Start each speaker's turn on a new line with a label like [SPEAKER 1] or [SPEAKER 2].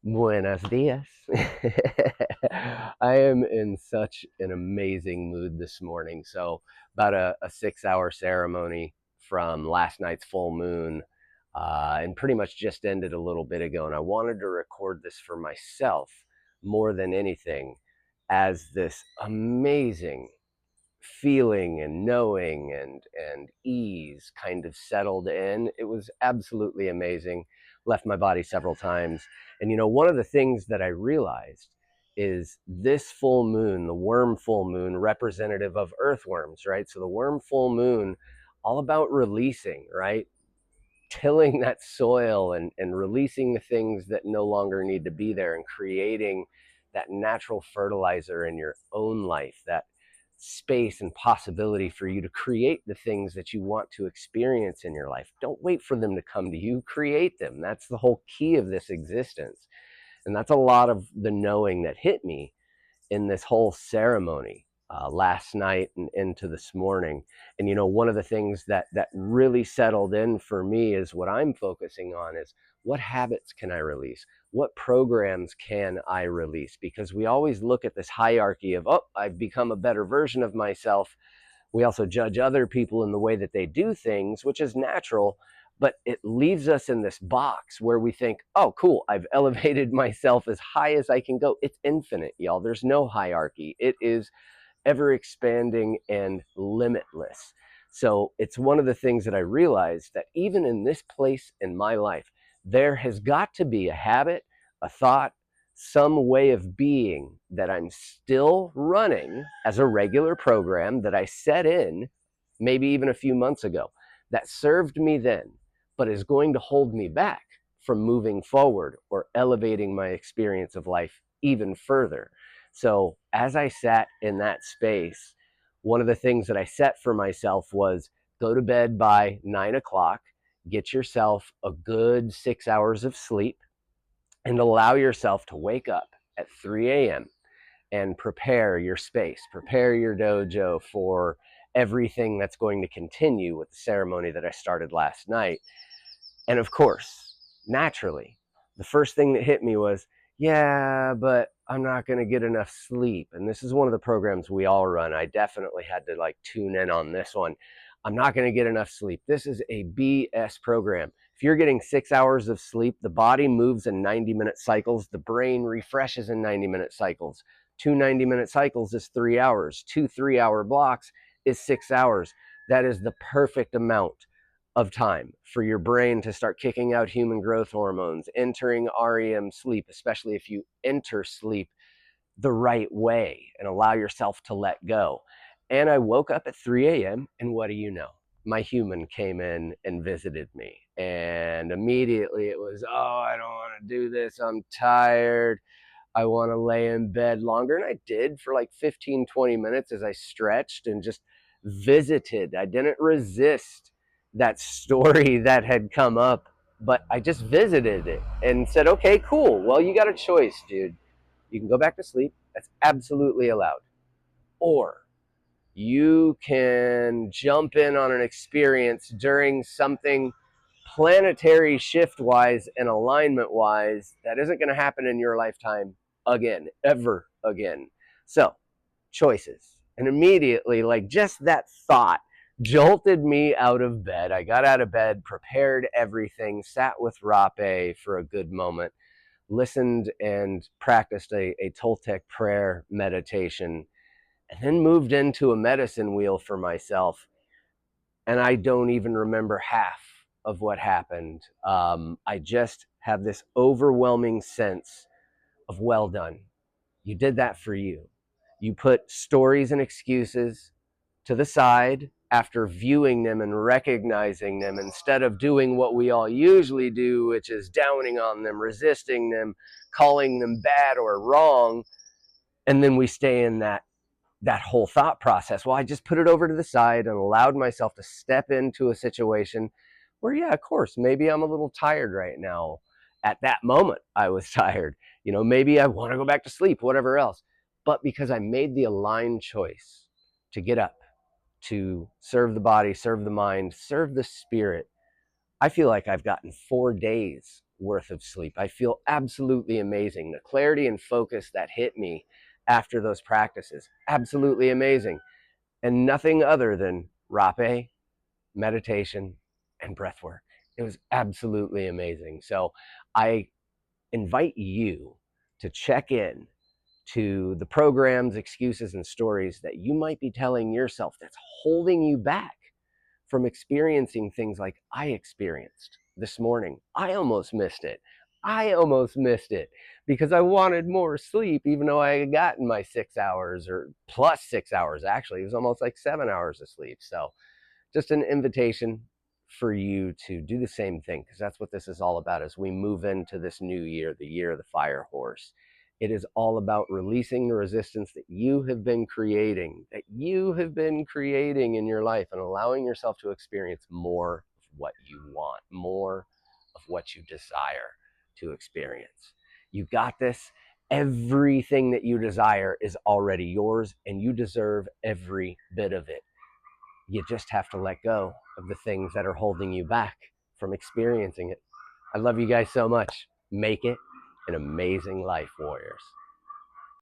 [SPEAKER 1] Buenos dias. I am in such an amazing mood this morning. So, about a 6 hour ceremony from last night's full moon, and pretty much just ended a little bit ago. And I wanted to record this for myself more than anything as this amazing feeling and knowing and ease kind of settled in. It was absolutely amazing. Left my body several times. And one of the things that I realized is this full moon, the worm full moon, representative of earthworms, right? So the worm full moon, all about releasing, right? Tilling that soil and releasing the things that no longer need to be there and creating that natural fertilizer in your own life, that space and possibility for you to create the things that you want to experience in your life. Don't wait for them to come to you, create them. That's the whole key of this existence. And that's a lot of the knowing that hit me in this whole ceremony last night and into this morning. And one of the things that really settled in for me is what I'm focusing on is what habits can I release? What programs can I release? Because we always look at this hierarchy of, oh, I've become a better version of myself. We also judge other people in the way that they do things, which is natural, but it leaves us in this box where we think, oh, cool, I've elevated myself as high as I can go. It's infinite, y'all. There's no hierarchy. It is ever expanding and limitless. So it's one of the things that I realized, that even in this place in my life, there has got to be a habit, a thought, some way of being that I'm still running as a regular program that I set in maybe even a few months ago that served me then, but is going to hold me back from moving forward or elevating my experience of life even further. So as I sat in that space, one of the things that I set for myself was go to bed by 9 o'clock, get yourself a good 6 hours of sleep, and allow yourself to wake up at 3 a.m. and prepare your space, prepare your dojo for everything that's going to continue with the ceremony that I started last night. And of course, naturally, the first thing that hit me was, yeah, but I'm not going to get enough sleep. And this is one of the programs we all run. I definitely had to tune in on this one. I'm not going to get enough sleep. This is a BS program. If you're getting 6 hours of sleep, the body moves in 90-minute cycles. The brain refreshes in 90-minute cycles. Two 90-minute cycles is 3 hours. Two 3 hour blocks is 6 hours. That is the perfect amount of time for your brain to start kicking out human growth hormones, entering REM sleep, especially if you enter sleep the right way and allow yourself to let go. And I woke up at 3 a.m. and what do you know? My human came in and visited me. And immediately it was, oh, I don't want to do this. I'm tired. I want to lay in bed longer. And I did for 15, 20 minutes as I stretched and just visited. I didn't resist that story that had come up, but I just visited it and said, okay, cool. Well, you got a choice, dude. You can go back to sleep. That's absolutely allowed. Or you can jump in on an experience during something planetary shift wise and alignment wise that isn't going to happen in your lifetime again, ever again. So, choices. And immediately, just that thought jolted me out of bed. I got out of bed, prepared everything, sat with Rape for a good moment, listened and practiced a Toltec prayer meditation, and then moved into a medicine wheel for myself. And I don't even remember half of what happened. I just have this overwhelming sense of, well done. You did that for you. You put stories and excuses to the side after viewing them and recognizing them, instead of doing what we all usually do, which is downing on them, resisting them, calling them bad or wrong. And then we stay in that whole thought process. Well, I just put it over to the side and allowed myself to step into a situation where, yeah, of course, maybe I'm a little tired right now. At that moment, I was tired. Maybe I want to go back to sleep, whatever else. But because I made the aligned choice to get up, to serve the body, serve the mind, serve the spirit, I feel like I've gotten 4 days worth of sleep. I feel absolutely amazing. The clarity and focus that hit me after those practices, absolutely amazing. And nothing other than rapé, meditation, and breath work. It was absolutely amazing. So I invite you to check in to the programs, excuses, and stories that you might be telling yourself that's holding you back from experiencing things like I experienced this morning. I almost missed it. I almost missed it because I wanted more sleep, even though I had gotten my 6 hours or plus 6 hours. Actually, it was almost like 7 hours of sleep. So, just an invitation for you to do the same thing, because that's what this is all about as we move into this new year, the year of the fire horse. It is all about releasing the resistance that you have been creating, in your life, and allowing yourself to experience more of what you want, more of what you desire to experience. You got this. Everything that you desire is already yours, and you deserve every bit of it. You just have to let go of the things that are holding you back from experiencing it. I love you guys so much. Make it an amazing life, warriors.